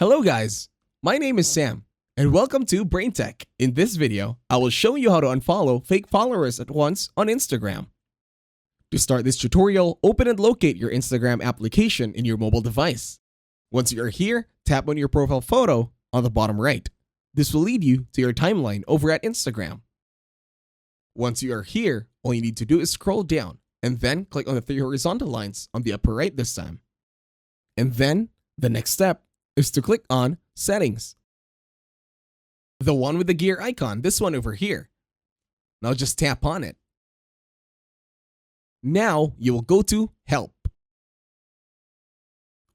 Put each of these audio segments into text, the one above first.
Hello guys, my name is Sam, and welcome to Brain Tech. In this video, I will show you how to unfollow fake followers at once on Instagram. To start this tutorial, open and locate your Instagram application in your mobile device. Once you are here, tap on your profile photo on the bottom right. This will lead you to your timeline over at Instagram. Once you are here, all you need to do is scroll down and then click on the three horizontal lines on the upper right this time. And then, the next step is to click on Settings. The one with the gear icon, this one over here. Now just tap on it. Now you will go to Help.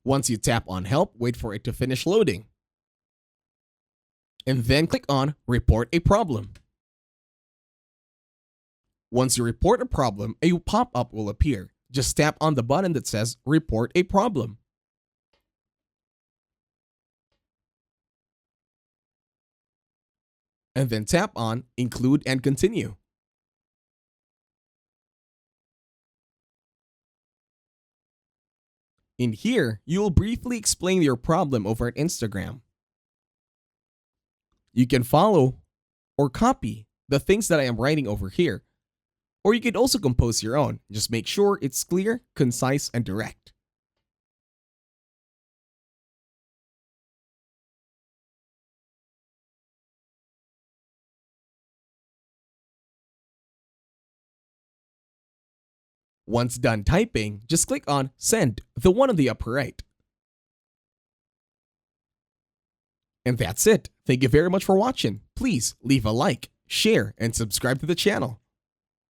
Once you tap on Help, wait for it to finish loading. And then click on Report a Problem. Once you report a problem, a pop-up will appear. Just tap on the button that says Report a Problem. And then tap on Include and Continue. In here, you will briefly explain your problem over at Instagram. You can follow or copy the things that I am writing over here, or you could also compose your own. Just make sure it's clear, concise, and direct. Once done typing, just click on Send, the one on the upper right. And that's it. Thank you very much for watching. Please leave a like, share, and subscribe to the channel.